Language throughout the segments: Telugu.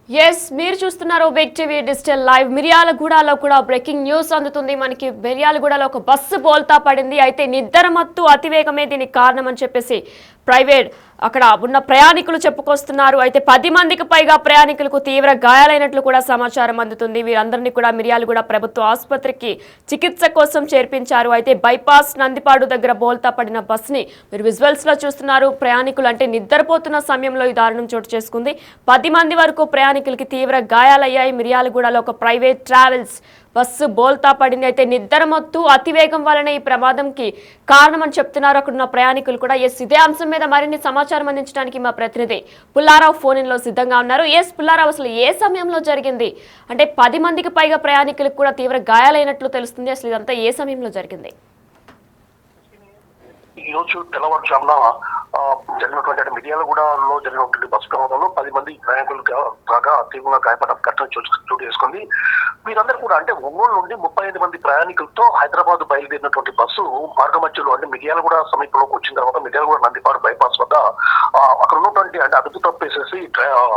ఎస్ మీరు చూస్తున్నారు బిగ్ టీవీ డిజిటల్ లైవ్. మిర్యాలగూడలో కూడా బ్రేకింగ్ న్యూస్ అందుతుంది మనకి. మిర్యాలగూడలో ఒక బస్సు బోల్తా పడింది. అయితే నిద్రమత్తు అతివేగమే దీనికి కారణం అని చెప్పేసి ప్రైవేట్ అక్కడ ఉన్న ప్రయాణికులు చెప్పుకొస్తున్నారు. అయితే 10 మందికి పైగా ప్రయాణికులకు తీవ్ర గాయాలైనట్లు కూడా సమాచారం అందుతుంది. వీరందరినీ కూడా మిర్యాలగూడ ప్రభుత్వ ఆసుపత్రికి చికిత్స కోసం చేర్పించారు. అయితే బైపాస్ నందిపాడు దగ్గర బోల్తా పడిన బస్సుని మీరు విజువల్స్ లో చూస్తున్నారు. ప్రయాణికులు అంటే నిద్రపోతున్న సమయంలో ఈ దారుణం చోటు చేసుకుంది. 10 మంది వరకు ప్రయాణికులకి తీవ్ర గాయాలయ్యాయి. మిర్యాలగూడలో ఒక ప్రైవేట్ ట్రావెల్స్ బస్సు బోల్తా పడింది. అయితే నిద్రమత్తు అతివేగం వలన ఈ ప్రమాదంకి కారణమని చెప్తున్నారు అక్కడున్న ప్రయాణికులు కూడా. ఇదే అంశం మీద మరిన్ని సమాచారం అందించడానికి మా ప్రతినిధి పుల్లారావు ఫోన్ ఇన్ లో సిద్ధంగా ఉన్నారు. పుల్లారావు, అసలు ఏ సమయంలో జరిగింది? అంటే 10 మందికి పైగా ప్రయాణికులకు కూడా తీవ్ర గాయాలైనట్లు తెలుస్తుంది. అసలు ఇదంతా ఏ సమయంలో జరిగింది? ఈ రోజు తెల్లవారుజామున జరిగినటువంటి మిర్యాలగూడలో జరిగినటువంటి బస్సు ప్రమాదంలో 10 మంది ప్రయాణికులు కాగా తీవ్రంగా గాయపడ్డ ఘటన చోటు చేసుకుంది. వీరందరూ కూడా అంటే ఒంగోలు నుండి 35 మంది ప్రయాణికులతో హైదరాబాద్ బయలుదేరినటువంటి బస్సు మార్గ మధ్యలో అంటే మిర్యాలగూడ సమీపంలోకి వచ్చిన తర్వాత మిర్యాలగూడ నందిపాడు బైపాస్ వద్ద అక్కడ ఉన్నటువంటి అంటే అదుపు తప్పేసేసి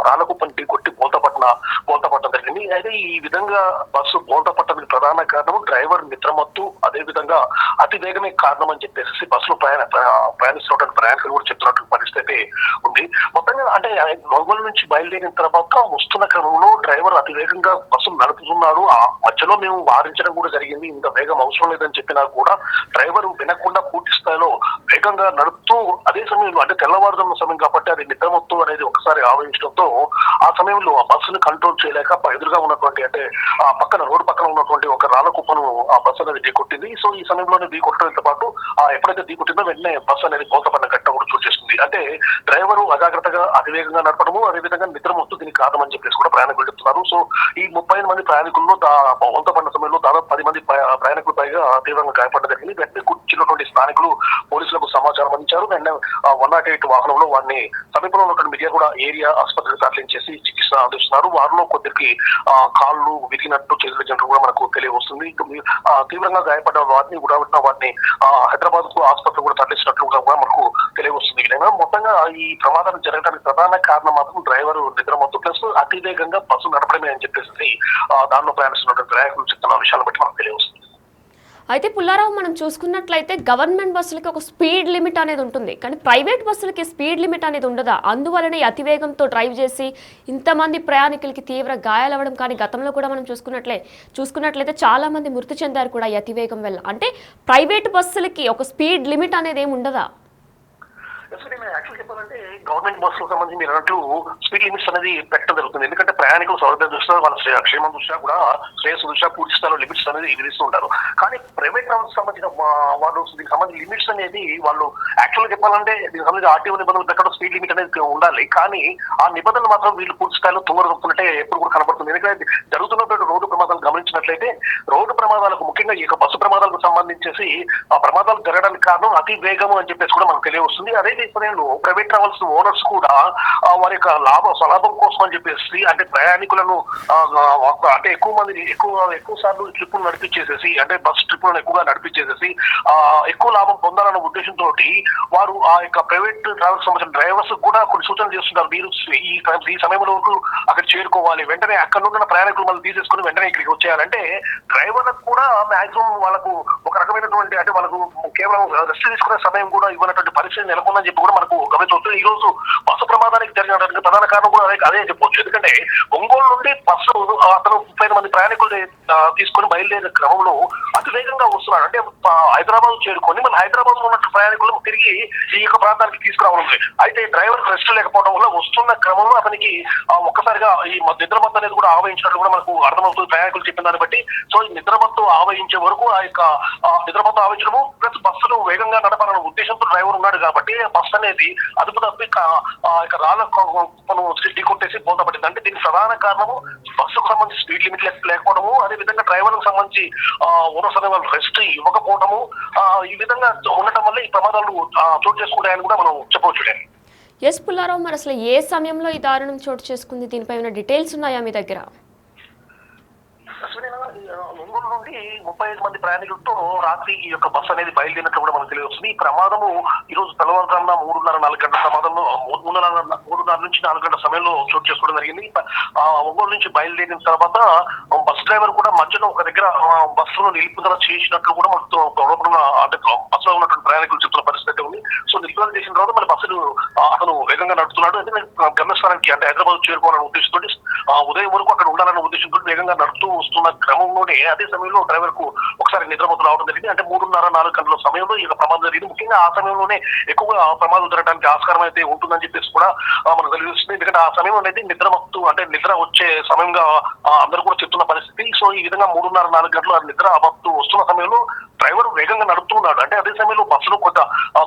రాళ్ళకుప్పని ఢీకొట్టి బోల్తా పట్టడం జరిగింది. అయితే ఈ విధంగా బస్సు బోల్తా పట్టడానికి ప్రధాన కారణం డ్రైవర్ నిద్రమత్తు, అదే విధంగా అతి వేగమే కారణం అని చెప్పేసి బస్సులో ప్రయాణిస్తున్నటువంటి ప్రయాణికులు కూడా చెప్తున్నటువంటి పరిస్థితి ఉంది. మొత్తంగా అంటే ఒంగోలు నుంచి బయలుదేరిన తర్వాత వస్తున్న క్రమంలో డ్రైవర్ అతి వేగంగా బస్సు నడుపుతున్నాడు. ఆ మధ్యలో మేము వారించడం కూడా జరిగింది, ఇంత వేగం అవసరం లేదని చెప్పినా కూడా డ్రైవర్ వినకుండా పూర్తి స్థాయిలో వేగంగా నడుపుతూ అదే సమయంలో అంటే తెల్లవారుజామున సమయం కాబట్టి అది నిద్రమత్తు అనేది ఒకసారి ఆవరించడంతో ఆ సమయంలో ఆ బస్సును కంట్రోల్ చేయలేక ఎదురుగా ఉన్నటువంటి అంటే ఆ పక్కన రోడ్డు పక్కన ఉన్నటువంటి ఒక రాళ్ళ కుప్పను ఆ బస్సు అనేది ఢీకొట్టింది. సో ఈ సమయంలోనే ఢీకొట్టడంతో పాటు ఎప్పుడైతే ఢీకొట్టిందో వెంటనే బస్సు అనేది బోల్తపడిన ఘటన కూడా చోటు చేస్తుంది. అంటే డ్రైవరు అజాగ్రత్తగా అతివేగంగా నడపడము, అదేవిధంగా నిద్రమత్తు దీనికి కారణం అని చెప్పేసి కూడా ప్రయాణికులు చెప్తున్నారు. సో ఈ 35 మంది ప్రయాణికుల్లో బోల్తపడిన సమయంలో దాదాపు 10 మంది ప్రయాణికులు పైగా తీవ్రంగా గాయపడడం జరిగింది. వెంటనే కూర్చున్నటువంటి స్థానికులు పోలీసులకు సమాచారం అందించారు. వెంటనే 108 వాహనంలో వారిని సమీపంలో ఉన్నటువంటి మిర్యాలగూడ ఏరియా ఆసుపత్రికి తరలించేసి చికిత్స అందిస్తున్నారు. వారిలో కొద్దికి కాళ్ళు విరిగినట్టు చేతులు కూడా మనకు తెలియవస్తుంది. తీవ్రంగా గాయపడ్డ వారిని హైదరాబాద్ కు ఆసుపత్రి కూడా తరలిస్తున్నట్లు కూడా మనకు తెలియవస్తుంది. మొత్తంగా ఈ ప్రమాదం జరగడానికి ప్రధాన కారణం మాత్రం డ్రైవర్ నిద్రమత్తు ప్లస్ అతివేగంగా బస్సు నడపడమే అని చెప్పేసి దానిలో ప్రయాణిస్తున్నటువంటి ప్రయాణికులు చెప్తున్న విషయాలను బట్టి మనకు తెలియవస్తుంది. అయితే పుల్లారావు, మనం చూసుకున్నట్లయితే గవర్నమెంట్ బస్సులకి ఒక స్పీడ్ లిమిట్ అనేది ఉంటుంది, కానీ ప్రైవేట్ బస్సులకి స్పీడ్ లిమిట్ అనేది ఉండదా? అందువలన ఈ అతివేగంతో డ్రైవ్ చేసి ఇంతమంది ప్రయాణికులకి తీవ్ర గాయాలవ్వడం కానీ గతంలో కూడా మనం చూసుకున్నట్లయితే చాలా మంది మృతి చెందారు కూడా ఈ అతివేగం వల్ల. అంటే ప్రైవేట్ బస్సులకి ఒక స్పీడ్ లిమిట్ అనేది ఏమి ఉండదా? యాక్చువల్ చెప్పాలంటే గవర్నమెంట్ బస్సులకు సంబంధించి మీరు అన్నట్లు స్పీడ్ లిమిట్స్ అనేది పెట్టడం జరుగుతుంది. ఎందుకంటే ప్రయాణికులు సౌలభ్యం దృష్ట్యా వాళ్ళ క్షేమం దృష్ట్యా కూడా శ్రేయస్సు దృష్ట్యా పూర్తి స్థాయిలో లిమిట్స్ అనేది విధిస్తూ ఉంటారు. కానీ ప్రైవేట్ ట్రావెల్స్ సంబంధించిన వాళ్ళు దీనికి సంబంధించిన లిమిట్స్ అనేది వాళ్ళు యాక్చువల్గా చెప్పాలంటే దీనికి సంబంధించి ఆర్టీఓ నిబంధనలు పెట్టడం స్పీడ్ లిమిట్ అనేది ఉండాలి. కానీ ఆ నిబంధనలు మాత్రం వీళ్ళు పూర్తి స్థాయిలో తొందరగొప్పుతున్నట్టే ఎప్పుడు కూడా కనబడుతుంది. ఎందుకంటే జరుగుతున్నటువంటి రోడ్డు ప్రమాదాలు గమనించినట్లయితే రోడ్డు ప్రమాదాలకు ముఖ్యంగా ఈ బస్సు ప్రమాదాలకు సంబంధించేసి ఆ ప్రమాదాలు జరగడానికి కారణం అతి వేగము అని చెప్పేసి కూడా మనకు తెలియవస్తుంది. అదే సమయంలో ప్రైవేట్ ట్రావెల్స్ ఓనర్స్ కూడా వారి యొక్క స్వలాభం కోసం అని చెప్పేసి అంటే ప్రయాణికులను అంటే ఎక్కువ సార్లు ట్రిప్పులు నడిపించేసేసి అంటే బస్ ట్రిప్పులను ఎక్కువగా నడిపించేసేసి ఎక్కువ లాభం పొందాలన్న ఉద్దేశంతో వారు ఆ యొక్క ప్రైవేట్ ట్రావెల్స్ సంబంధించిన డ్రైవర్స్ కూడా కొన్ని సూచనలు చేస్తున్నారు. మీరు ఈ సమయంలో అక్కడ చేరుకోవాలి, వెంటనే అక్కడ ఉన్న ప్రయాణికులు మళ్ళీ తీసేసుకుని వెంటనే ఇక్కడికి వచ్చేయాలంటే డ్రైవర్లకు కూడా మాక్సిమం వాళ్ళకు ఒక రకమైనటువంటి అంటే వాళ్ళకు కేవలం రెస్ట్ తీసుకునే సమయం కూడా ఇవ్వనటువంటి పరిస్థితి నెలకొందని చెప్పి కూడా మనకు గమనించవచ్చు. ఈ రోజు బస్సు ప్రమాదానికి జరిగినటువంటి ప్రధాన కారణం కూడా అదే చెప్పవచ్చు. ఎందుకంటే ఒంగోలు నుండి బస్సు అతను 35 మంది ప్రయాణికులు తీసుకొని బయలుదేరే క్రమంలో అతి వేగంగా వస్తున్నాడు. అంటే హైదరాబాద్ చేరుకొని మన హైదరాబాద్ లో ఉన్న ప్రయాణికులను తిరిగి ఈ యొక్క ప్రాంతానికి తీసుకురావడం. అయితే డ్రైవర్ రెస్ట్ లేకపోవడం వల్ల వస్తున్న క్రమంలో అతనికి ఒక్కసారిగా ఈ నిద్రమత్తు అనేది కూడా ఆవహించినట్లు కూడా మనకు అర్థమవుతుంది ప్రయాణికులు చెప్పిన దాన్ని బట్టి. సో ఈ నిద్రమత్తు ఆవహించే వరకు ఆ యొక్క నిద్రమత్తు ఆవహించడము ప్లస్ బస్సును వేగంగా నడపాలన్న ఉద్దేశంతో డ్రైవర్ ఉన్నాడు కాబట్టి బస్సు అనేది అదుపు తప్పి రాళ్ళ ఢీకొట్టేసి బోల్తపడింది. అంటే దీనికి ప్రధాన కారణము బస్సుకు సంబంధించి స్పీడ్ లిమిట్ లేకపోవడము, అదే విధంగా డ్రైవర్లకు సంబంధించి ఓనర్స్ అనే వాళ్ళు రెస్ట్ ఇవ్వకపోవడము, ఈ విధంగా ఉండటం వల్ల ఈ ప్రమాదాలు చోటు చేసుకుంటాయని కూడా మనం చెప్పవచ్చు. పుల్లారావు, మరి అసలు ఏ సమయంలో ఈ దారుణం చోటు చేసుకుంది? దీనిపై ఉన్న డీటెయిల్స్ ఉన్నాయా మీ దగ్గర? ఒంగోలు నుండి 35 మంది ప్రయాణికులతో రాత్రి ఈ యొక్క బస్సు అనేది బయలుదేరినట్లు కూడా మనకు తెలియవస్తుంది. ఈ ప్రమాదము ఈ రోజు తెల్లవారుజామున 3:30-4 గంటల ప్రమాదంలో 3:30 నుంచి 4 గంటల సమయంలో చోటు చేసుకోవడం జరిగింది. ఒంగోలు నుంచి బయలుదేరిన తర్వాత బస్ డ్రైవర్ కూడా మధ్యలో ఒక దగ్గర బస్సును నిలుపుదల చేసినట్లు కూడా మనకు అంటే బస్సులో ఉన్నటువంటి ప్రయాణికులు చెప్తున్న పరిస్థితి ఉంది. సో నిలుపుదల చేసిన తర్వాత మళ్ళీ బస్సులు అతను వేగంగా నడుపుతున్నాడు. ఎందుకంటే గమ్యస్థానానికి అంటే హైదరాబాద్ చేరుకోవాలనే ఉద్దేశంతో ఉదయం వరకు అక్కడ ఉండాలనే ఉద్దేశంతో వేగంగా నడుపుతూ వస్తున్న క్రమంలోనే అదే సమయంలో డ్రైవర్ కు ఒకసారి నిద్రమత్తు రావడం జరిగింది. అంటే 3:30-4 గంటల సమయంలో ఈ ప్రమాదం జరిగింది. ముఖ్యంగా ఆ సమయంలోనే ఎక్కువగా ప్రమాదం జరగడానికి ఆస్కారం అయితే ఉంటుందని చెప్పేసి కూడా మనకు తెలుస్తుంది. ఎందుకంటే ఆ సమయంలో అయితే నిద్రమత్తు అంటే నిద్ర వచ్చే సమయంగా అందరూ కూడా చెప్తున్న పరిస్థితి. సో ఈ విధంగా 3:30-4 గంటలు నిద్ర మత్తు వస్తున్న సమయంలో డ్రైవర్ వేగంగా నడుపుతున్నాడు. అంటే అదే సమయంలో బస్సులో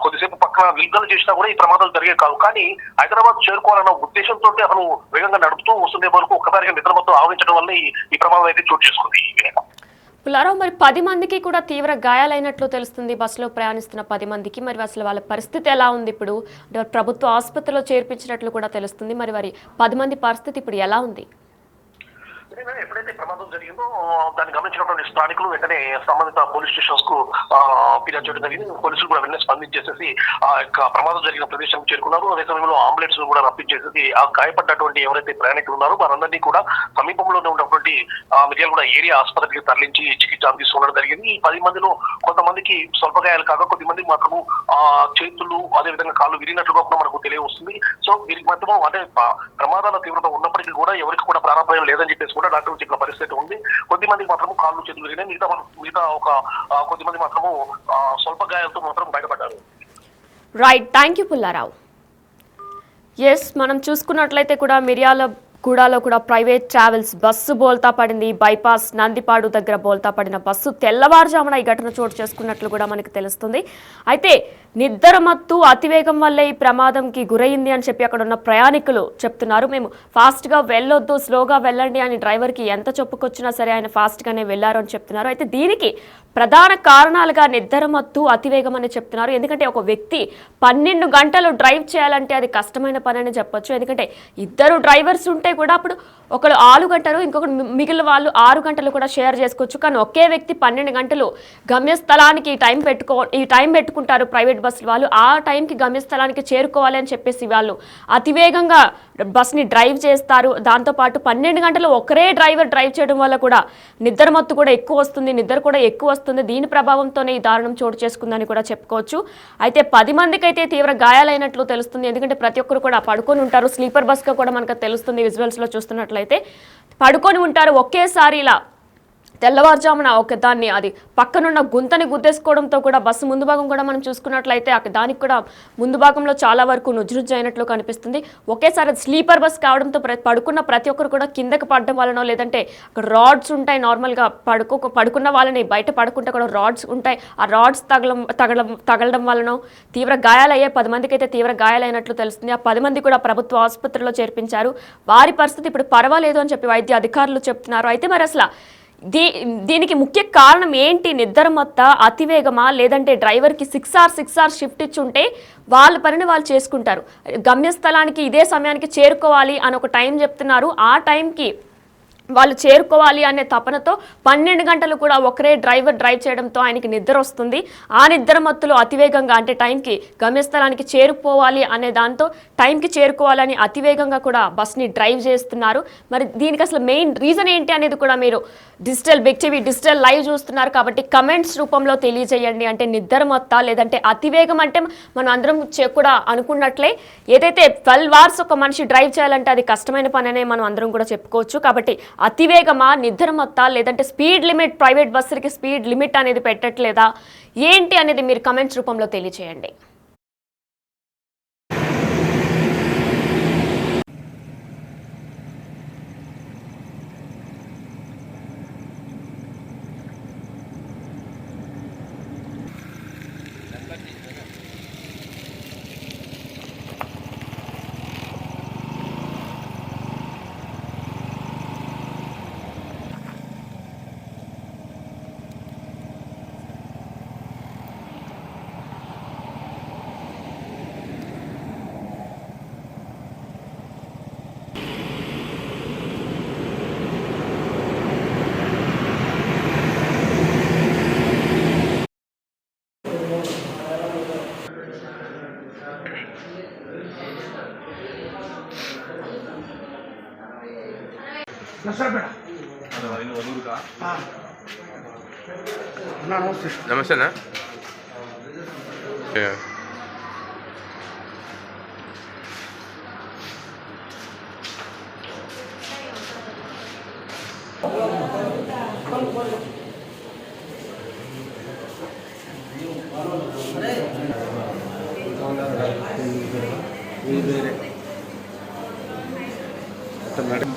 కొద్దిసేపు పక్కన నిలుపుదల చేసినా కూడా ఈ ప్రమాదాలు జరిగే కాదు. కానీ హైదరాబాద్ చేరుకోవాలన్న ఉద్దేశంతో అతను వేగంగా నడుపుతూ వస్తుండే వరకు ఒక్కసారిగా నిద్రమత్తు ఆవరించడం వల్ల ఈ ప్రమాదం అయితే చోటు చేసుకుంది. పుల్లారావు, మరి 10 మందికి కూడా తీవ్ర గాయాలైనట్లు తెలుస్తుంది. బస్సులో ప్రయాణిస్తున్న 10 మందికి మరి అసలు వాళ్ళ పరిస్థితి ఎలా ఉంది? ఇప్పుడు ప్రభుత్వ ఆసుపత్రిలో చేర్పించినట్లు కూడా తెలుస్తుంది. మరి 10 మంది పరిస్థితి ఇప్పుడు ఎలా ఉంది? ఎప్పుడైతే ప్రమాదం జరిగిందో దాన్ని గమనించినటువంటి స్థానికులు వెంటనే సంబంధిత పోలీస్ స్టేషన్స్ కు ఫిర్యాదు చేయడం జరిగింది. పోలీసులు కూడా వెంటనే స్పందించేసేసి ఆ యొక్క ప్రమాదం జరిగిన ప్రదేశానికి చేరుకున్నారు. అదే సమయంలో అంబులెన్స్ కూడా రప్పించేసేసి ఆ గాయపడ్డటువంటి ఎవరైతే ప్రయాణికులు ఉన్నారో వారందరినీ కూడా సమీపంలోనే ఉన్నటువంటి మిర్యాలగూడ ఏరియా ఆసుపత్రికి తరలించి చికిత్స తీసుకోవడం జరిగింది. ఈ 10 మందిలో కొంతమందికి స్వల్ప గాయాలు కాగా కొద్దిమంది మాత్రము చేతులు అదేవిధంగా కాళ్ళు విరిగినట్లుగా కూడా మనకు తెలియవస్తుంది. సో వీరికి మాత్రం అంటే ప్రమాదాల తీవ్రత ఉన్నప్పటికీ కూడా ఎవరికి కూడా ప్రాణాపాయం లేదని చెప్పేసి కూడా డాక్టర్లు చెప్పిన పరిస్థితి ఉంది. కొద్దిమందికి మాత్రము కాళ్ళు చేతులు విరిగినాయి. మిగతా ఒక కొద్దిమంది మాత్రము స్వల్ప గాయాలతో మాత్రం బయటపడ్డారు. Right, thank you Pullarao. Yes, మనం చూసుకున్నట్లయితే కూడా మిర్యాలగూడలో కూడా ప్రైవేట్ ట్రావెల్స్ బస్సు బోల్తా పడింది. బైపాస్ నందిపాడు దగ్గర బోల్తా పడిన బస్సు తెల్లవారుజామున ఈ ఘటన చోటు చేసుకున్నట్లు కూడా మనకు తెలుస్తుంది. అయితే నిద్రమత్తు అతివేగం వల్లే ఈ ప్రమాదంకి గురైంది అని చెప్పి అక్కడ ఉన్న ప్రయాణికులు చెప్తున్నారు. మేము ఫాస్ట్గా వెళ్ళొద్దు, స్లోగా వెళ్ళండి అని డ్రైవర్కి ఎంత చెప్పుకొచ్చినా సరే ఆయన ఫాస్ట్గానే వెళ్ళారు అని చెప్తున్నారు. అయితే దీనికి ప్రధాన కారణాలుగా నిద్రమత్తు అతివేగం అని చెప్తున్నారు. ఎందుకంటే ఒక వ్యక్తి 12 గంటలు డ్రైవ్ చేయాలంటే అది కష్టమైన పని అని చెప్పొచ్చు. ఎందుకంటే ఇద్దరు డ్రైవర్స్ ఉంటే కూడా అప్పుడు ఒకరు 6 గంటలు ఇంకొకరు మిగిలిన వాళ్ళు 6 గంటలు కూడా షేర్ చేసుకోవచ్చు. కానీ ఒకే వ్యక్తి 12 గంటలు గమ్యస్థలానికి ఈ టైం పెట్టుకుంటారు ప్రైవేట్ బస్సులు వాళ్ళు. ఆ టైంకి గమ్యస్థలానికి చేరుకోవాలి అని చెప్పేసి వాళ్ళు అతివేగంగా బస్ని డ్రైవ్ చేస్తారు. దాంతోపాటు 12 గంటలు ఒకరే డ్రైవర్ డ్రైవ్ చేయడం వల్ల కూడా నిద్రమత్తు కూడా ఎక్కువ వస్తుంది, నిద్ర కూడా ఎక్కువ వస్తుంది. దీని ప్రభావంతోనే ఈ దారుణం చోటు చేసుకుందని కూడా చెప్పుకోవచ్చు. అయితే 10 మందికి అయితే తీవ్ర గాయాలైనట్లు తెలుస్తుంది. ఎందుకంటే ప్రతి ఒక్కరు కూడా పడుకొని ఉంటారు. స్లీపర్ బస్గా కూడా మనకు తెలుస్తుంది. విజువల్స్లో చూస్తున్నట్లయితే పడుకొని ఉంటారు. ఒకేసారి ఇలా తెల్లవారుజామున దాన్ని అది పక్కనున్న గుంతని గుద్దేసుకోవడంతో కూడా బస్సు ముందు భాగం కూడా మనం చూసుకున్నట్లయితే దానికి కూడా ముందు భాగంలో చాలా వరకు నుజ్జునుజ్జు అయినట్లు కనిపిస్తుంది. ఒకేసారి స్లీపర్ బస్ కావడంతో పడుకున్న ప్రతి ఒక్కరు కూడా కిందకి పడడం వలనో లేదంటే అక్కడ రాడ్స్ ఉంటాయి. నార్మల్గా పడుకున్న వాళ్ళని బయట పడుకుంటే కూడా రాడ్స్ ఉంటాయి. ఆ రాడ్స్ తగలడం వలనో తీవ్ర గాయాలయ్యే 10 మందికి అయితే తీవ్ర గాయాలైనట్లు తెలుస్తుంది. ఆ 10 మంది కూడా ప్రభుత్వ ఆసుపత్రిలో చేర్పించారు. వారి పరిస్థితి ఇప్పుడు పర్వాలేదు అని చెప్పి వైద్య అధికారులు చెప్తున్నారు. అయితే మరి అసలు దీనికి ముఖ్య కారణం ఏంటి? నిద్రమత్త, అతివేగమా, లేదంటే డ్రైవర్కి 6 hours షిఫ్ట్ ఇచ్చుంటే వాళ్ళ పనిని వాళ్ళు చేసుకుంటారు. గమ్యస్థలానికి ఇదే సమయానికి చేరుకోవాలి అని ఒక టైం చెప్తున్నారు. ఆ టైంకి వాళ్ళు చేరుకోవాలి అనే తపనతో 12 గంటలు కూడా ఒకరే డ్రైవర్ డ్రైవ్ చేయడంతో ఆయనకి నిద్ర వస్తుంది. ఆ నిద్ర మత్తులో అతివేగంగా అంటే టైంకి గమ్యస్థలానికి చేరుకోవాలి అనే దాంతో టైంకి చేరుకోవాలని అతివేగంగా కూడా బస్ని డ్రైవ్ చేస్తున్నారు. మరి దీనికి అసలు మెయిన్ రీజన్ ఏంటి అనేది కూడా మీరు బిగ్ టీవీ డిజిటల్ లైవ్ చూస్తున్నారు కాబట్టి కమెంట్స్ రూపంలో తెలియజేయండి. అంటే నిద్ర మత్త లేదంటే అతివేగం అంటే మనం అందరం కూడా అనుకున్నట్లే ఏదైతే 12 hours ఒక మనిషి డ్రైవ్ చేయాలంటే అది కష్టమైన పని అనే మనం అందరం కూడా చెప్పుకోవచ్చు. కాబట్టి అతివేగమా, నిద్రమత్తా, లేదంటే స్పీడ్ లిమిట్ ప్రైవేట్ బస్సులకి స్పీడ్ లిమిట్ అనేది పెట్టట్లేదా ఏంటి అనేది మీరు కమెంట్స్ రూపంలో తెలియజేయండి. నమస్తేనా మేడం